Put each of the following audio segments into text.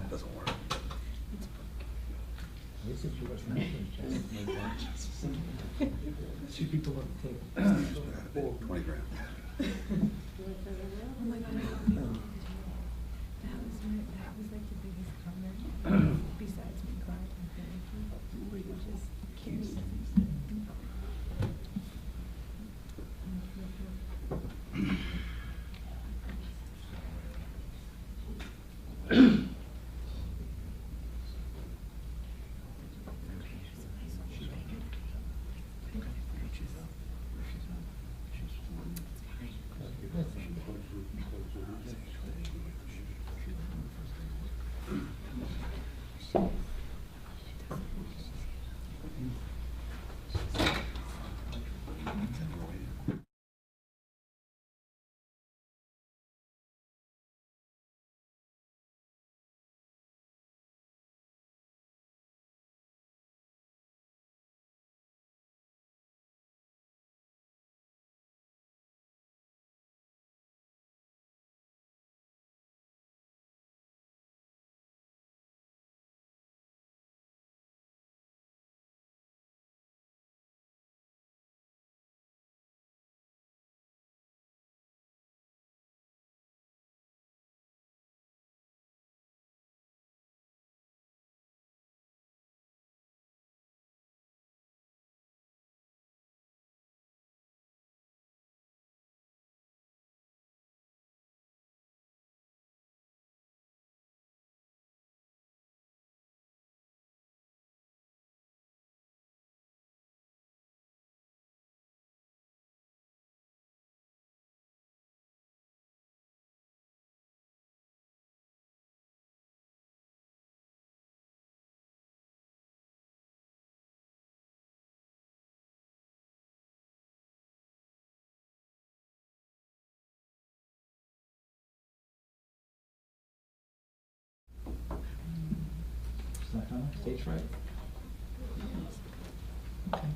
Doesn't work. This is yours now. Two people on the table. 20 grand. Oh my God. That was like the biggest comment besides me crying. We just can't. Left on, stage right. Okay.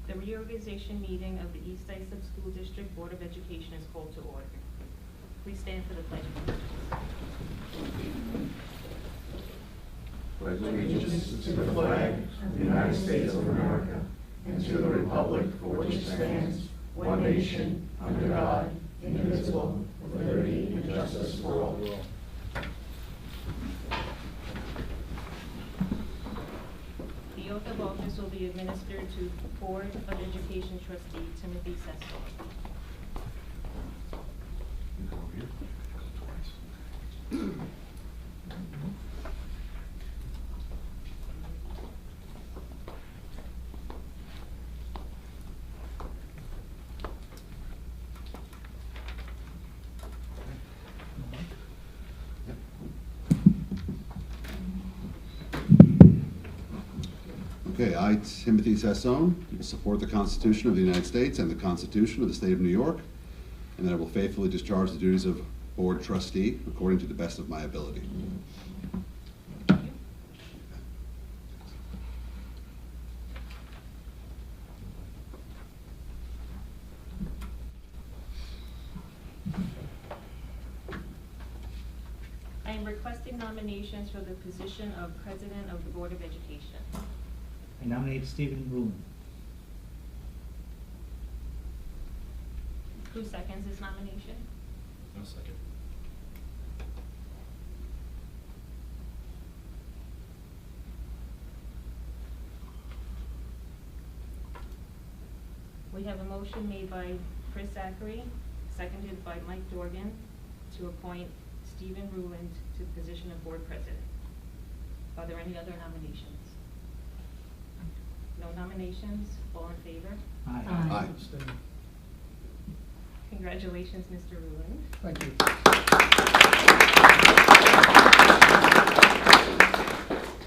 The reorganization meeting of the East Islip School District Board of Education is called to order. Please stand for the pledge of allegiance. Pledge allegiance to the flag of the United States of America and to the republic for which it stands, one nation, under God, indivisible, with liberty and justice for all. The oath of office will be administered to Board of Education trustee Timothy Sesto. Okay, I, Timothy Sassone, support the Constitution of the United States and the Constitution of the State of New York, and that I will faithfully discharge the duties of Board Trustee according to the best of my ability. I am requesting nominations for the position of President of the Board of Education. I nominate Stephen Rulin. Who seconds this nomination? No second. We have a motion made by Chris Zachary, seconded by Mike Dorgan, to appoint Stephen Ruland to the position of Board President. Are there any other nominations? No nominations? All in favor? Aye. Aye. Congratulations, Mr. Rulon. Thank you.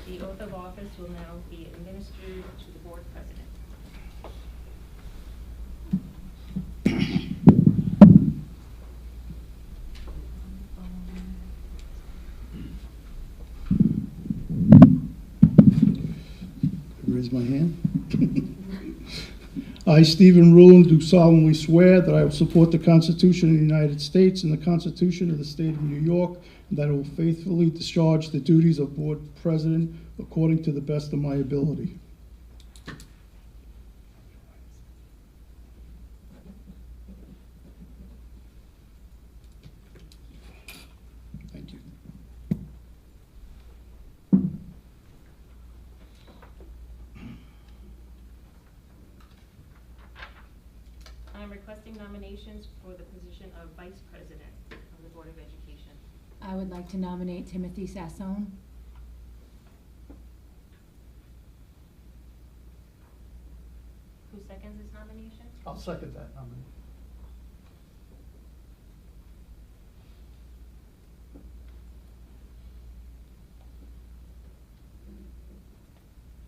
The oath of office will now be administered to the board president. Raise my hand. I, Stephen Rulon, do solemnly swear that I will support the Constitution of the United States and the Constitution of the State of New York, and that I will faithfully discharge the duties of Board President according to the best of my ability. Thank you. I'm requesting nominations for the position of Vice President of the Board of Education. I would like to nominate Timothy Sassone. Who seconds this nomination? I'll second that nomination.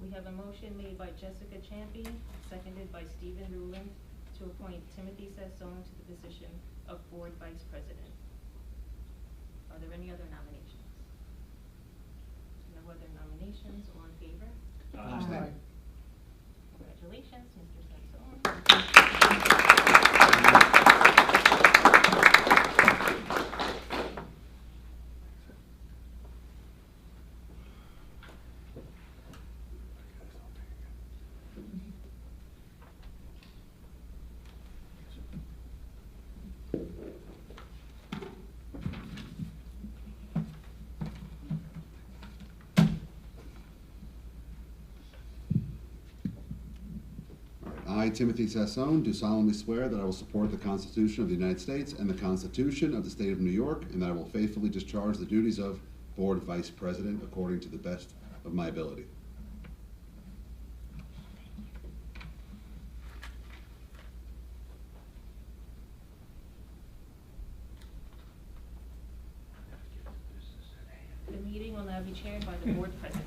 We have a motion made by Jessica Champy, seconded by Stephen Rulon, to appoint Timothy Sassone to the position of Board Vice President. Are there any other nominations? No other nominations, all in favor? Aye. Congratulations, Mr. Sassone. I, Timothy Sassone, do solemnly swear that I will support the Constitution of the United States and the Constitution of the State of New York, and that I will faithfully discharge the duties of Board Vice President according to the best of my ability. The meeting will now be chaired by the Board President.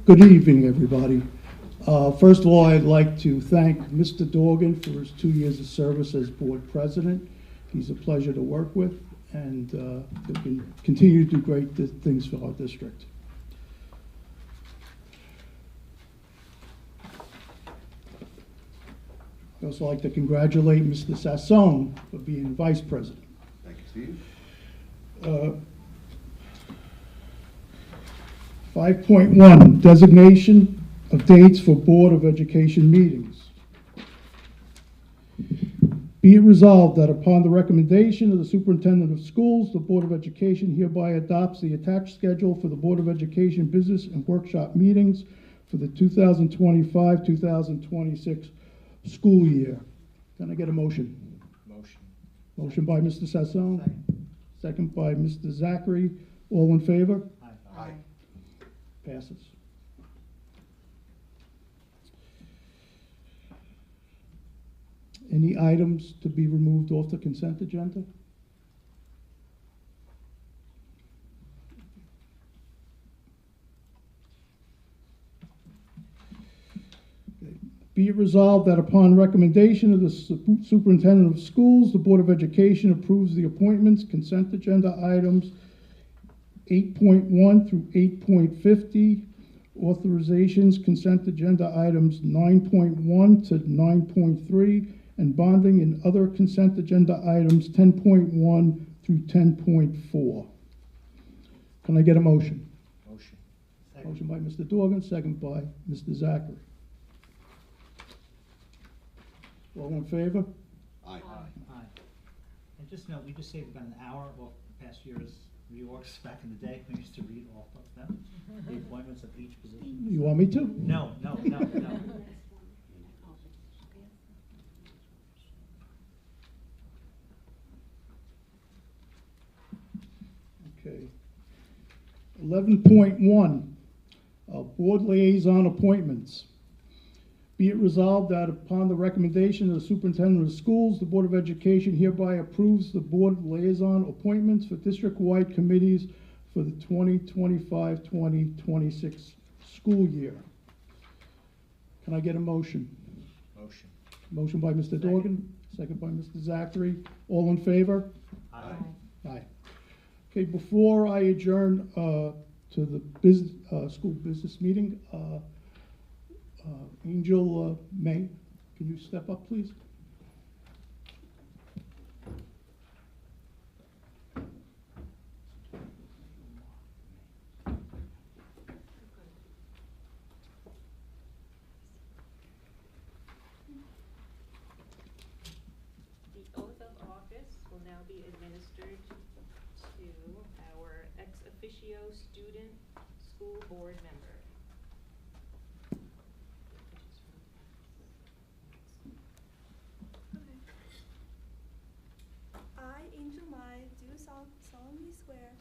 Good evening, everybody. First of all, I'd like to thank Mr. Dorgan for his 2 years of service as board president. He's a pleasure to work with, and he can continue to do great things for our district. I'd also like to congratulate Mr. Sassone for being vice president. Thank you, Steve. 5.1, designation of dates for Board of Education meetings. Be it resolved that upon the recommendation of the Superintendent of Schools, the Board of Education hereby adopts the attached schedule for the Board of Education business and workshop meetings for the 2025-2026 school year. Can I get a motion? Motion. Motion by Mr. Sassone. Second. Second by Mr. Zachary. All in favor? Aye. Passes. Any items to be removed off the consent agenda? Okay. Be it resolved that upon recommendation of the Superintendent of Schools, the Board of Education approves the appointments, consent agenda items 8.1 through 8.50, authorizations, consent agenda items 9.1 to 9.3, and bonding and other consent agenda items 10.1 through 10.4. Can I get a motion? Motion. Motion by Mr. Dorgan, second by Mr. Zachary. All in favor? Aye. Aye. And just note, we just saved about an hour off the past year's reorgs back in the day. We used to read all of them, the appointments of each position. You want me to? No. Okay. 11.1, Board Liaison Appointments. Be it resolved that upon the recommendation of the Superintendent of Schools, the Board of Education hereby approves the Board Liaison appointments for district-wide committees for the 2025-2026 school year. Can I get a motion? Motion. Motion by Mr. Dorgan, second by Mr. Zachary. All in favor? Aye. Aye. Okay, before I adjourn to the school business meeting, Angel May, can you step up, please? The oath of office will now be administered to our ex officio student school board member. I, Angel Mai, do solemnly swear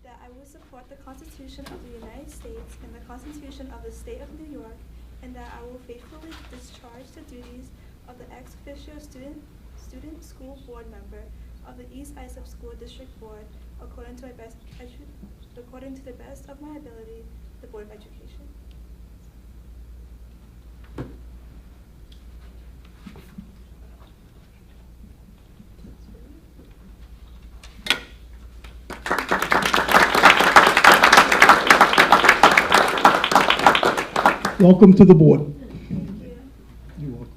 that I will support the Constitution of the United States and the Constitution of the State of New York, and that I will faithfully discharge the duties of the ex officio student school board member of the East Islip School District Board according to the best of my ability, the Board of Education. Welcome to the board. Thank you. You're welcome.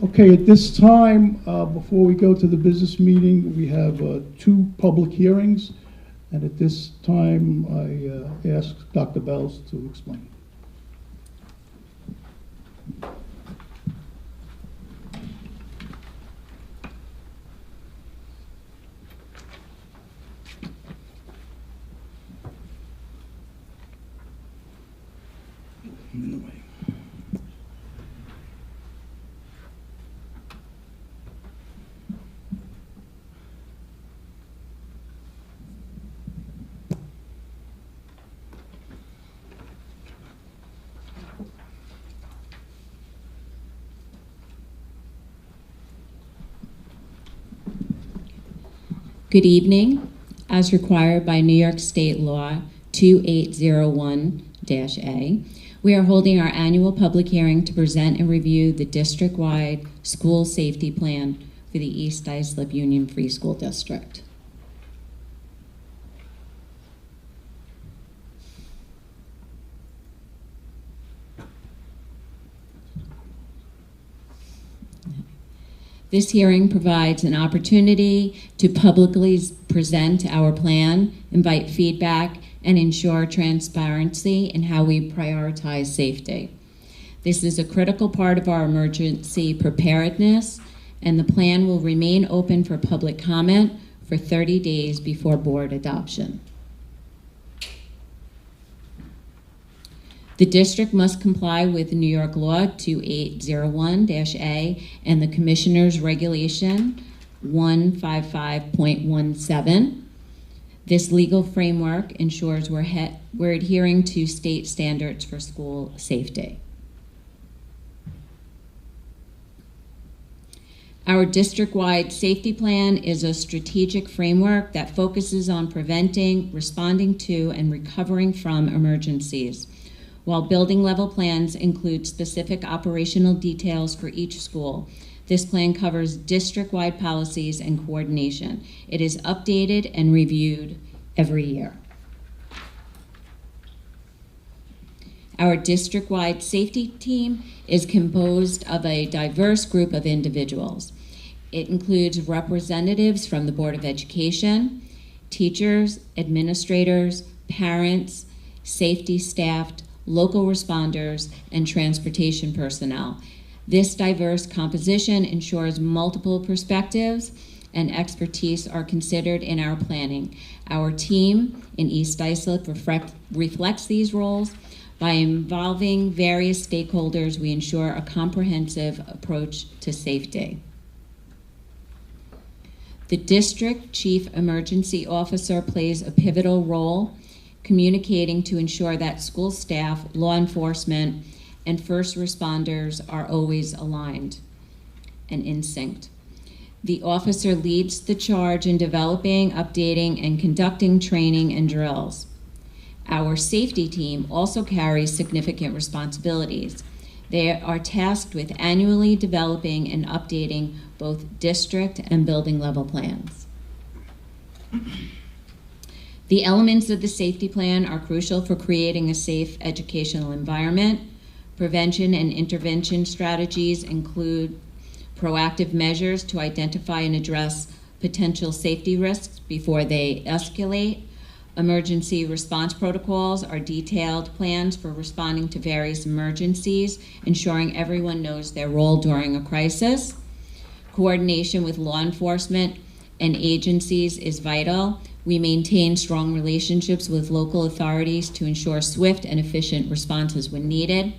Okay, at this time, before we go to the business meeting, we have 2 public hearings. And at this time, I ask Dr. Bells to explain. I'm in the way. Good evening. As required by New York State Law 2801-A, we are holding our annual public hearing to present and review the district-wide school safety plan for the East Islip Union Free School District. This hearing provides an opportunity to publicly present our plan, invite feedback, and ensure transparency in how we prioritize safety. This is a critical part of our emergency preparedness, and the plan will remain open for public comment for 30 days before board adoption. The district must comply with New York Law 2801-A and the Commissioner's Regulation 155.17. This legal framework ensures we're adhering to state standards for school safety. Our district-wide safety plan is a strategic framework that focuses on preventing, responding to, and recovering from emergencies. While building level plans include specific operational details for each school, this plan covers district-wide policies and coordination. It is updated and reviewed every year. Our district-wide safety team is composed of a diverse group of individuals. It includes representatives from the Board of Education, teachers, administrators, parents, safety staff, local responders, and transportation personnel. This diverse composition ensures multiple perspectives and expertise are considered in our planning. Our team in East Islip reflects these roles. By involving various stakeholders, we ensure a comprehensive approach to safety. The District Chief Emergency Officer plays a pivotal role communicating to ensure that school staff, law enforcement, and first responders are always aligned and in sync. The officer leads the charge in developing, updating, and conducting training and drills. Our safety team also carries significant responsibilities. They are tasked with annually developing and updating both district and building level plans. The elements of the safety plan are crucial for creating a safe educational environment. Prevention and intervention strategies include proactive measures to identify and address potential safety risks before they escalate. Emergency response protocols are detailed plans for responding to various emergencies, ensuring everyone knows their role during a crisis. Coordination with law enforcement and agencies is vital. We maintain strong relationships with local authorities to ensure swift and efficient responses when needed.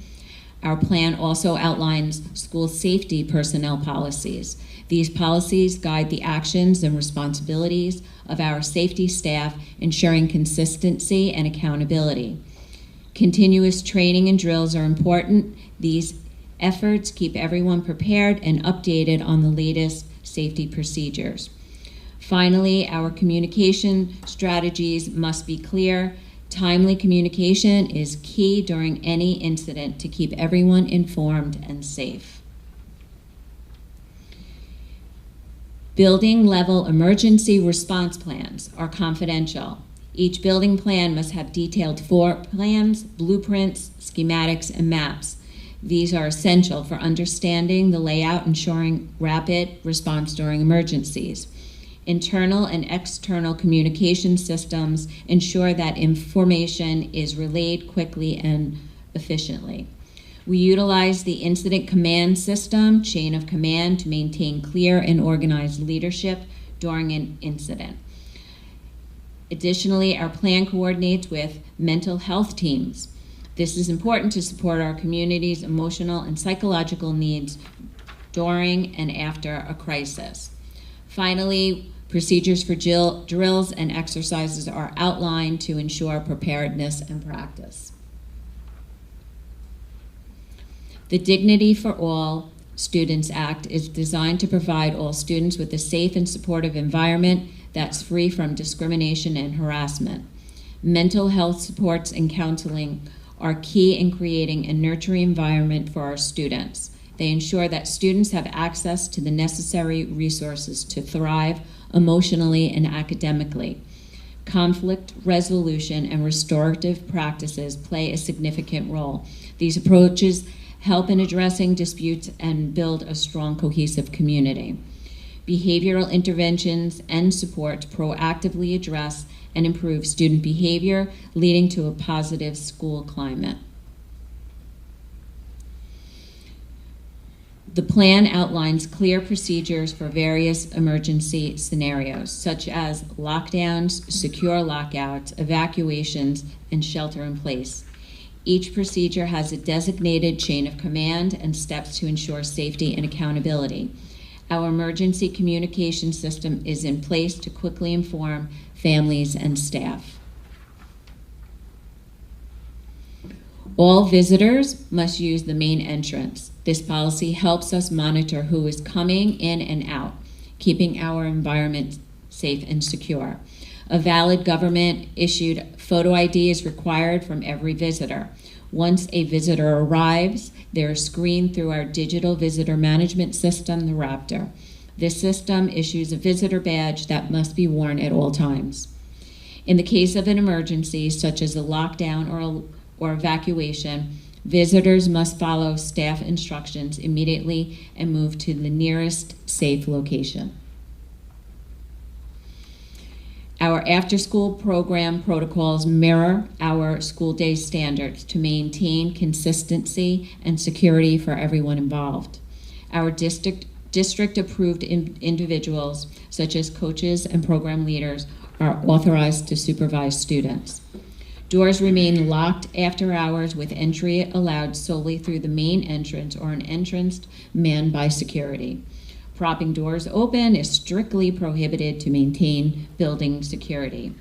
Our plan also outlines school safety personnel policies. These policies guide the actions and responsibilities of our safety staff, ensuring consistency and accountability. Continuous training and drills are important. These efforts keep everyone prepared and updated on the latest safety procedures. Finally, our communication strategies must be clear. Timely communication is key during any incident to keep everyone informed and safe. Building level emergency response plans are confidential. Each building plan must have detailed floor plans, blueprints, schematics, and maps. These are essential for understanding the layout, ensuring rapid response during emergencies. Internal and external communication systems ensure that information is relayed quickly and efficiently. We utilize the incident command system, chain of command, to maintain clear and organized leadership during an incident. Additionally, our plan coordinates with mental health teams. This is important to support our community's emotional and psychological needs during and after a crisis. Finally, procedures for drills and exercises are outlined to ensure preparedness and practice. The Dignity for All Students Act is designed to provide all students with a safe and supportive environment that's free from discrimination and harassment. Mental health supports and counseling are key in creating a nurturing environment for our students. They ensure that students have access to the necessary resources to thrive emotionally and academically. Conflict resolution and restorative practices play a significant role. These approaches help in addressing disputes and build a strong, cohesive community. Behavioral interventions and support proactively address and improve student behavior, leading to a positive school climate. The plan outlines clear procedures for various emergency scenarios, such as lockdowns, secure lockouts, evacuations, and shelter in place. Each procedure has a designated chain of command and steps to ensure safety and accountability. Our emergency communication system is in place to quickly inform families and staff. All visitors must use the main entrance. This policy helps us monitor who is coming in and out, keeping our environment safe and secure. A valid government-issued photo ID is required from every visitor. Once a visitor arrives, they are screened through our digital visitor management system, the Raptor. This system issues a visitor badge that must be worn at all times. In the case of an emergency, such as a lockdown or evacuation, visitors must follow staff instructions immediately and move to the nearest safe location. Our after-school program protocols mirror our school day standards to maintain consistency and security for everyone involved. Our district district-approved individuals, such as coaches and program leaders, are authorized to supervise students. Doors remain locked after hours with entry allowed solely through the main entrance or an entrance manned by security. Propping doors open is strictly prohibited to maintain building security.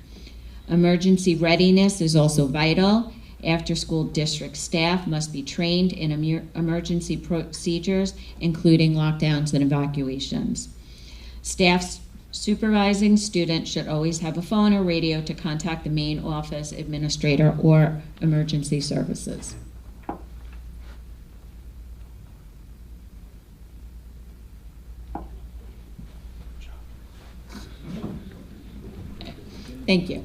Emergency readiness is also vital. After-school district staff must be trained in emergency procedures, including lockdowns and evacuations. Staff supervising students should always have a phone or radio to contact the main office administrator or emergency services. Thank you.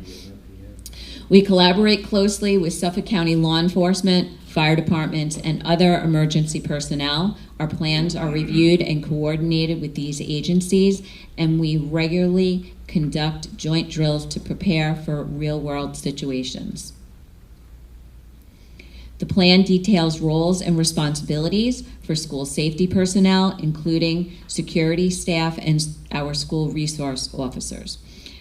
We collaborate closely with Suffolk County law enforcement, fire departments, and other emergency personnel. Our plans are reviewed and coordinated with these agencies, and we regularly conduct joint drills to prepare for real-world situations. The plan details roles and responsibilities for school safety personnel, including security staff and our school resource officers.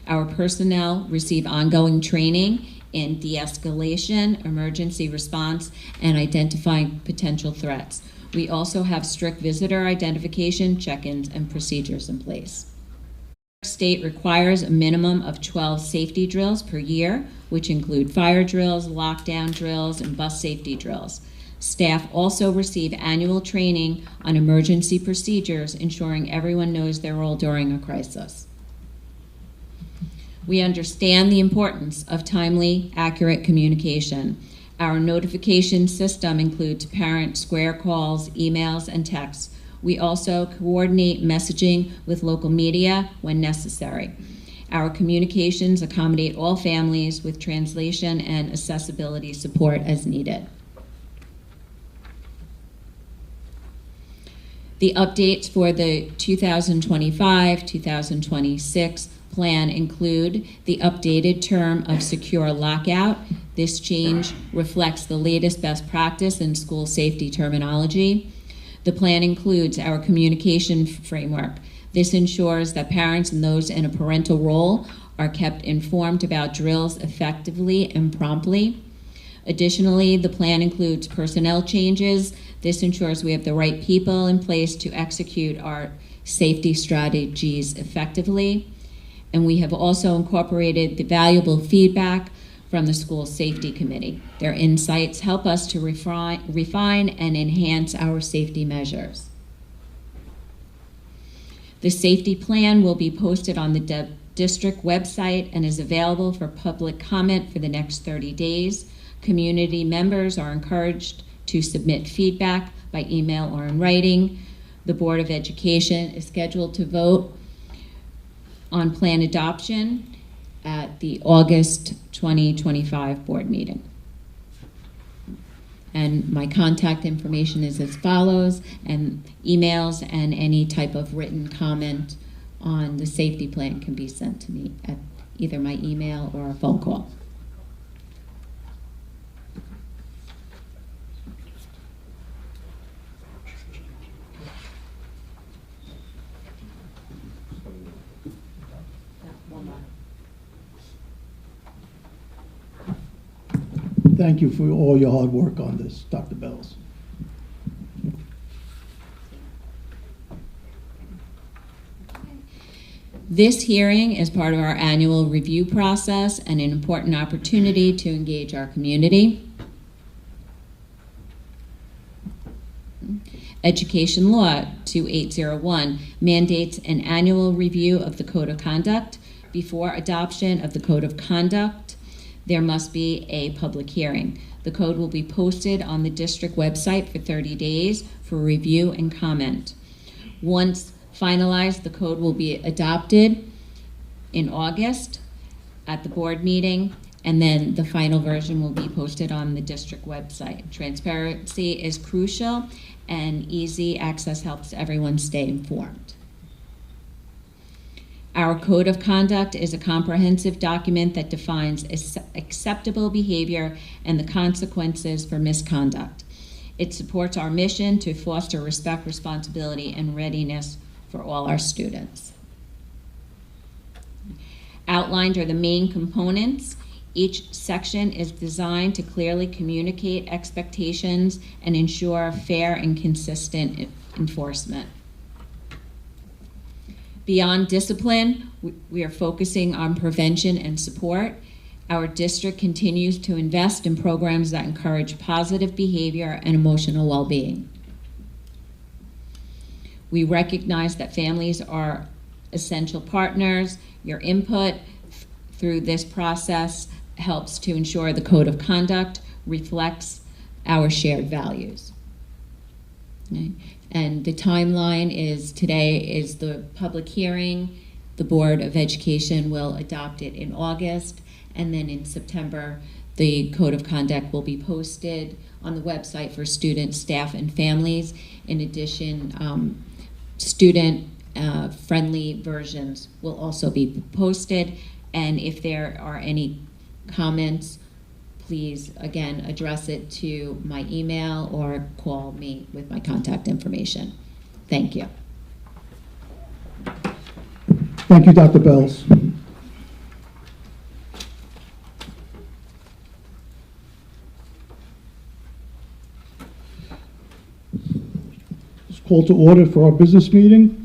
Our personnel receive ongoing training in de-escalation, emergency response, and identifying potential threats. We also have strict visitor identification, check-ins, and procedures in place. State requires a minimum of 12 safety drills per year, which include fire drills, lockdown drills, and bus safety drills. Staff also receive annual training on emergency procedures, ensuring everyone knows their role during a crisis. We understand the importance of timely, accurate communication. Our notification system includes parent square calls, emails, and texts. We also coordinate messaging with local media when necessary. Our communications accommodate all families with translation and accessibility support as needed. The updates for the 2025-2026 plan include the updated term of secure lockout. This change reflects the latest best practice in school safety terminology. The plan includes our communication framework. This ensures that parents and those in a parental role are kept informed about drills effectively and promptly. Additionally, the plan includes personnel changes. This ensures we have the right people in place to execute our safety strategies effectively. And we have also incorporated the valuable feedback from the School Safety Committee. Their insights help us to refine and enhance our safety measures. The safety plan will be posted on the district website and is available for public comment for the next 30 days. Community members are encouraged to submit feedback by email or in writing. The Board of Education is scheduled to vote on plan adoption at the August 2025 board meeting. And my contact information is as follows, and emails and any type of written comment on the safety plan can be sent to me at either my email or a phone call. Thank you for all your hard work on this, Dr. Bells. This hearing is part of our annual review process and an important opportunity to engage our community. Education Law 2801 mandates an annual review of the Code of Conduct. Before adoption of the Code of Conduct, there must be a public hearing. The code will be posted on the district website for 30 days for review and comment. Once finalized, the code will be adopted in August at the board meeting, and then the final version will be posted on the district website. Transparency is crucial, and easy access helps everyone stay informed. Our Code of Conduct is a comprehensive document that defines acceptable behavior and the consequences for misconduct. It supports our mission to foster respect, responsibility, and readiness for all our students. Outlined are the main components. Each section is designed to clearly communicate expectations and ensure fair and consistent enforcement. Beyond discipline, we are focusing on prevention and support. Our district continues to invest in programs that encourage positive behavior and emotional well-being. We recognize that families are essential partners. Your input through this process helps to ensure the code of conduct reflects our shared values. Okay. And the timeline is today is the public hearing. The Board of Education will adopt it in August, and then in September, the code of conduct will be posted on the website for students, staff, and families. In addition, student-friendly versions will also be posted. And if there are any comments, please, again, address it to my email or call me with my contact information. Thank you. Thank you, Dr. Bells. It's called to order for our business meeting.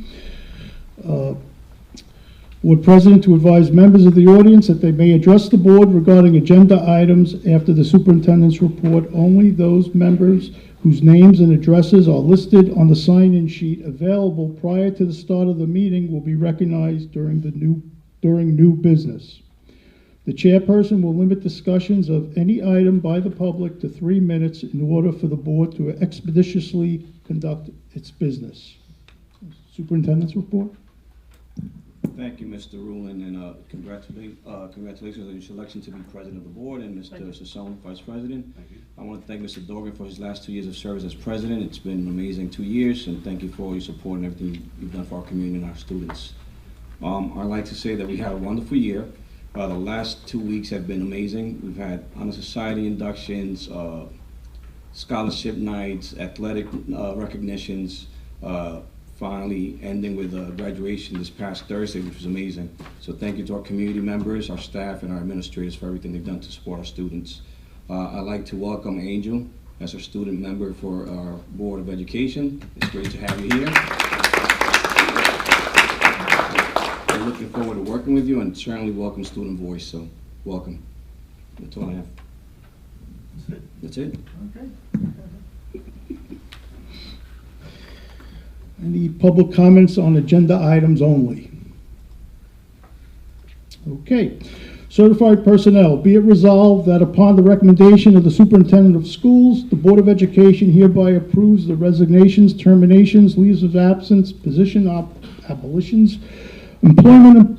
Board President to advise members of the audience that they may address the board regarding agenda items after the superintendent's report. Only those members whose names and addresses are listed on the sign-in sheet available prior to the start of the meeting will be recognized during new business. The chairperson will limit discussions of any item by the public to 3 minutes in order for the board to expeditiously conduct its business. Superintendent's report. Thank you, Mr. Rulin, and congratulations on your selection to be president of the board, and Mr. Sassone, vice president. Thank you. I want to thank Mr. Dorgan for his last 2 years of service as president. It's been an amazing 2 years, and thank you for all your support and everything you've done for our community and our students. I'd like to say that we had a wonderful year. The last 2 weeks have been amazing. We've had honor society inductions, scholarship nights, athletic recognitions, finally ending with graduation this past Thursday, which was amazing. So thank you to our community members, our staff, and our administrators for everything they've done to support our students. I'd like to welcome Angel as our student member for our Board of Education. It's great to have you here. We're looking forward to working with you, and certainly welcome Student Voice, so welcome. That's all I have. That's it. Okay. Any public comments on agenda items only? Okay. Certified personnel. Be it resolved that upon the recommendation of the superintendent of schools, the Board of Education hereby approves the resignations, terminations, leaves of absence, position abolitions, employment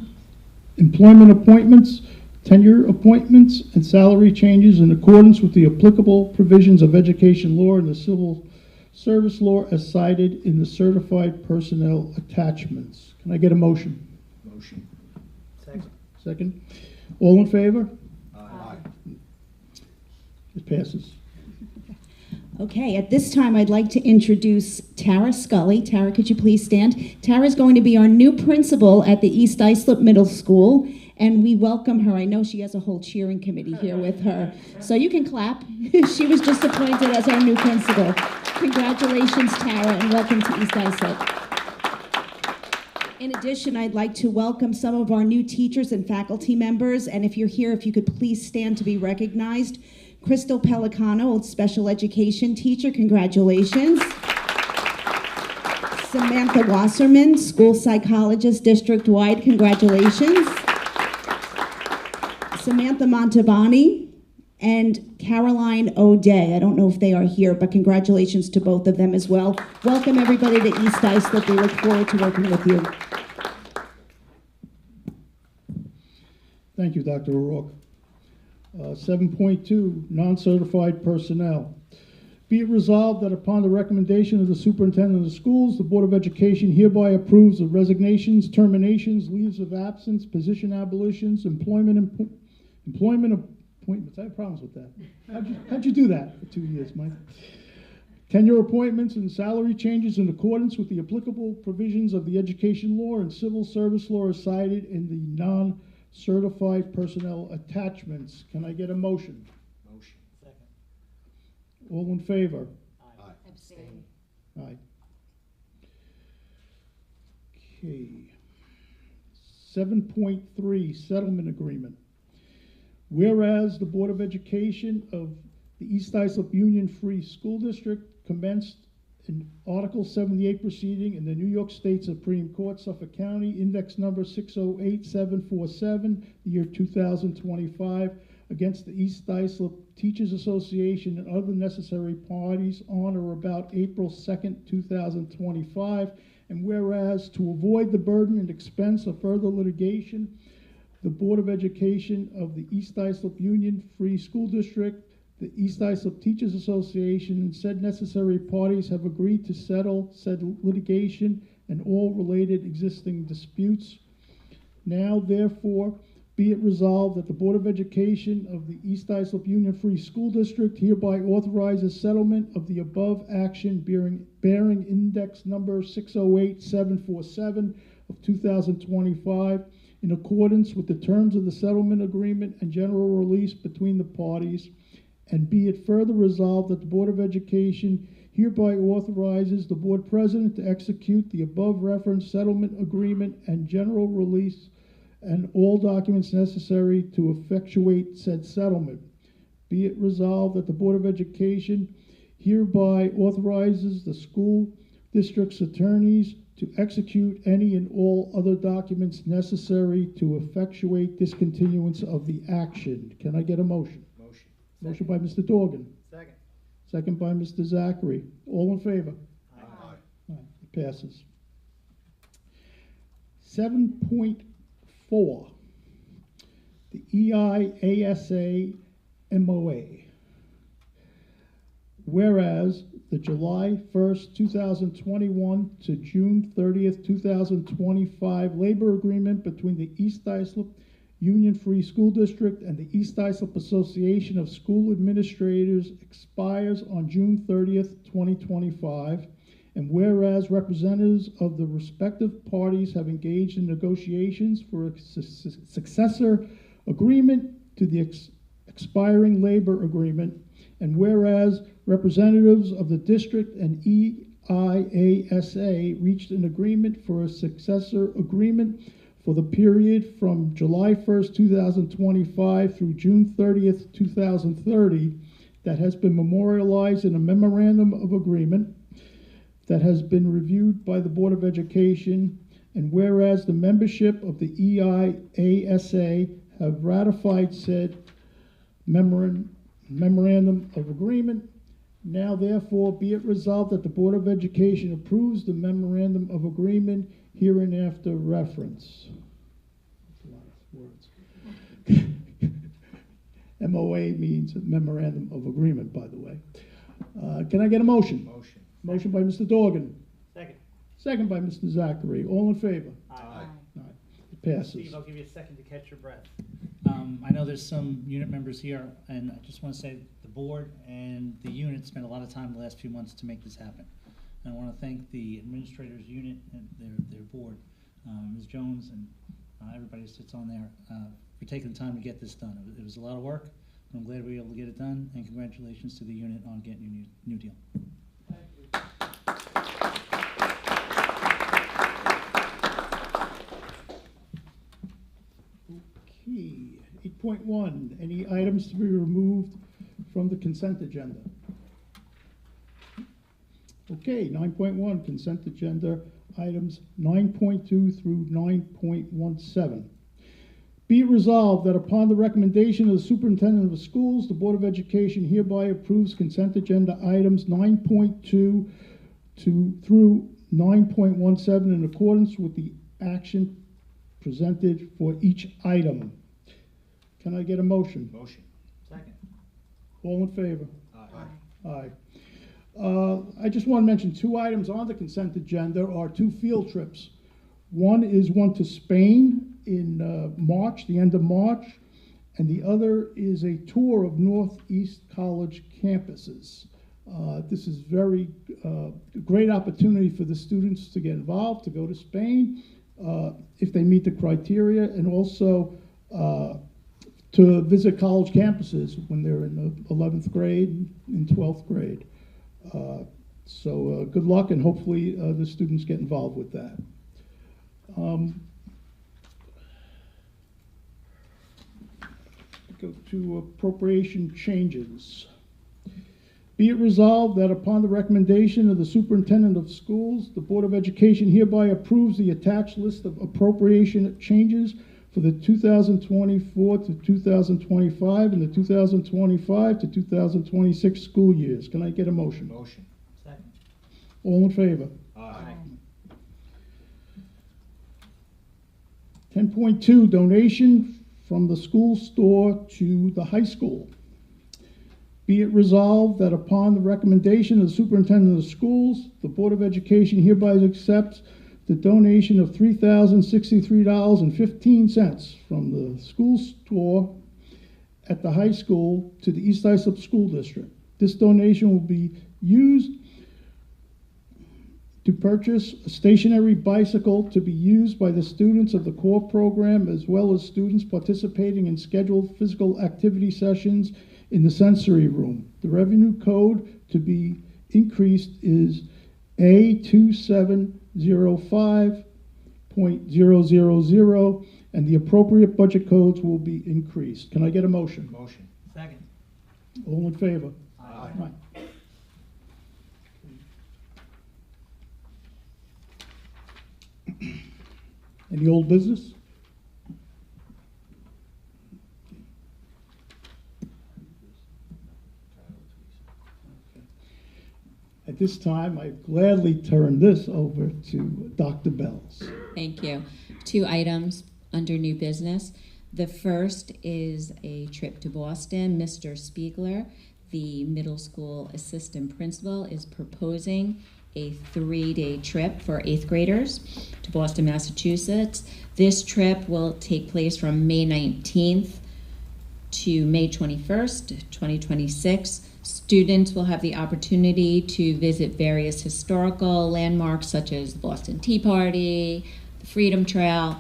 appointments, tenure appointments, and salary changes in accordance with the applicable provisions of education law and the civil service law as cited in the certified personnel attachments. Can I get a motion? Motion. Second. Second. All in favor? Aye. It passes. Okay, at this time, I'd like to introduce Tara Scully. Tara, could you please stand? Tara is going to be our new principal at the East Islip Middle School, and we welcome her. I know she has a whole cheering committee here with her, so you can clap. She was just appointed as our new principal. Congratulations, Tara, and welcome to East Islip. In addition, I'd like to welcome some of our new teachers and faculty members, and if you're here, if you could please stand to be recognized. Crystal Pelicano, special education teacher, congratulations. Samantha Wasserman, school psychologist, district-wide, congratulations. Samantha Montalbani and Caroline O'Day. I don't know if they are here, but congratulations to both of them as well. Welcome everybody to East Islip. We look forward to working with you. Thank you, Dr. O'Rourke. 7.2, non-certified personnel. Be it resolved that upon the recommendation of the superintendent of the schools, the Board of Education hereby approves the resignations, terminations, leaves of absence, position abolitions, employment appointments. I have problems with that. How'd you do that for 2 years, Mike? Tenure appointments and salary changes in accordance with the applicable provisions of the education law and civil service law as cited in the non-certified personnel attachments. Can I get a motion? Motion. Second. All in favor? Aye. Abstain. Aye. Okay. 7.3 Settlement Agreement. Whereas the Board of Education of the East Islip Union Free School District commenced an Article 78 proceeding in the New York State Supreme Court, Suffolk County, index number 608747, the year 2025, against the East Islip Teachers Association and other necessary parties on or about April 2nd, 2025. And whereas to avoid the burden and expense of further litigation, the Board of Education of the East Islip Union Free School District, the East Islip Teachers Association, and said necessary parties have agreed to settle said litigation and all related existing disputes. Now, therefore, be it resolved that the Board of Education of the East Islip Union Free School District hereby authorizes settlement of the above action bearing index number 608747 of 2025 in accordance with the terms of the settlement agreement and general release between the parties. And be it further resolved that the Board of Education hereby authorizes the Board President to execute the above referenced settlement agreement and general release and all documents necessary to effectuate said settlement. Be it resolved that the Board of Education hereby authorizes the school district's attorneys to execute any and all other documents necessary to effectuate discontinuance of the action. Can I get a motion? Motion by Mr. Dorgan. Second. Second by Mr. Zachary. All in favor? Aye. Aye. It passes. 7.4, the EIASA MOA. Whereas the July 1st, 2021 to June 30th, 2025 labor agreement between the East Islip Union Free School District and the East Islip Association of School Administrators expires on June 30th, 2025. And whereas representatives of the respective parties have engaged in negotiations for a successor agreement to the expiring labor agreement, and whereas representatives of the district and EIASA reached an agreement for a successor agreement for the period from July 1st, 2025 through June 30th, 2030, that has been memorialized in a memorandum of agreement that has been reviewed by the Board of Education, and whereas the membership of the EIASA have ratified said memorandum of agreement, now therefore be it resolved that the Board of Education approves the memorandum of agreement hereinafter reference. That's a lot of words. MOA means memorandum of agreement, by the way. Can I get a motion? Motion. Motion by Mr. Dorgan. Second. Second by Mr. Zachary. All in favor? Aye. All right. It passes. Steve, I'll give you a second to catch your breath. I know there's some unit members here, and I just want to say the board and the unit spent a lot of time the last few months to make this happen. And I want to thank the administrators unit and their board, Ms. Jones and everybody who sits on there, for taking the time to get this done. It was a lot of work, but I'm glad we were able to get it done, and congratulations to the unit on getting your new deal. Okay, 8.1, any items to be removed from the consent agenda? Okay, 9.1, consent agenda items 9.2 through 9.17. Be it resolved that upon the recommendation of the superintendent of the schools, the Board of Education hereby approves consent agenda items 9.2 through 9.17 in accordance with the action presented for each item. Can I get a motion? Motion. Second. All in favor? Aye. Aye. I just want to mention two items on the consent agenda are two field trips. One is one to Spain in March, the end of March, and the other is a tour of Northeast College campuses. This is very great opportunity for the students to get involved, to go to Spain, if they meet the criteria, and also to visit college campuses when they're in the 11th grade and 12th grade. So good luck, and hopefully the students get involved with that. Go to appropriation changes. Be it resolved that upon the recommendation of the superintendent of schools, the Board of Education hereby approves the attached list of appropriation changes for the 2024 to 2025 and the 2025 to 2026 school years. Can I get a motion? Motion. Second. All in favor? Aye. 10.2, donation from the school store to the high school. Be it resolved that upon the recommendation of the superintendent of schools, the Board of Education hereby accepts the donation of $3,063.15 from the school store at the high school to the East Islip School District. This donation will be used to purchase a stationary bicycle to be used by the students of the core program, as well as students participating in scheduled physical activity sessions in the sensory room. The revenue code to be increased is A2705.000, and the appropriate budget codes will be increased. Can I get a motion? Motion. Second. All in favor? Aye. Right. Any old business? At this time, I gladly turn this over to Dr. Bells. Thank you. 2 items under new business. The first is a trip to Boston. Mr. Spiegler, the middle school assistant principal, is proposing a 3-day trip for 8th graders to Boston, Massachusetts. This trip will take place from May 19th to May 21st, 2026. Students will have the opportunity to visit various historical landmarks such as the Boston Tea Party, the Freedom Trail,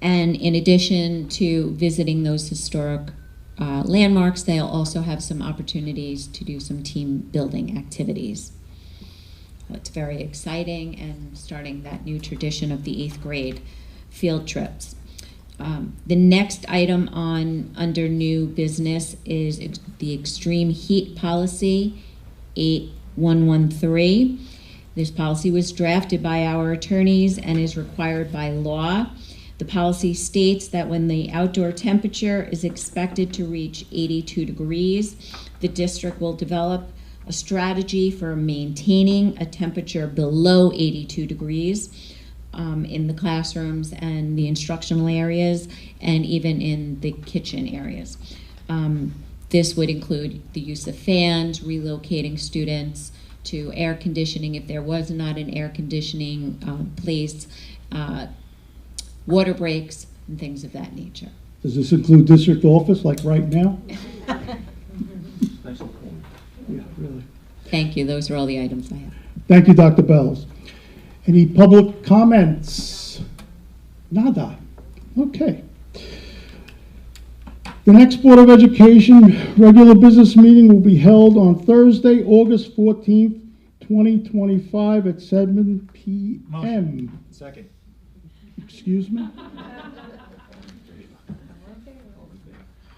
and in addition to visiting those historic landmarks, they'll also have some opportunities to do some team building activities. It's very exciting and starting that new tradition of the 8th grade field trips. The next item under new business is the extreme heat policy 8113. This policy was drafted by our attorneys and is required by law. The policy states that when the outdoor temperature is expected to reach 82 degrees, the district will develop a strategy for maintaining a temperature below 82 degrees in the classrooms and the instructional areas, and even in the kitchen areas. This would include the use of fans, relocating students to air conditioning if there was not an air conditioning place, water breaks, and things of that nature. Does this include district office, like right now? Yeah, really. Thank you. Those are all the items I have. Thank you, Dr. Bells. Any public comments? Nada. Okay. The next Board of Education regular business meeting will be held on Thursday, August 14th, 2025 at 7 p.m. Motion. Second. Excuse me?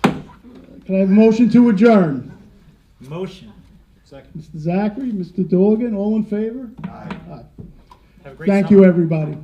Can I have a motion to adjourn? Motion. Second. Mr. Zachary, Mr. Dorgan, all in favor? Aye. Aye. Have a great Thank summer. you, everybody.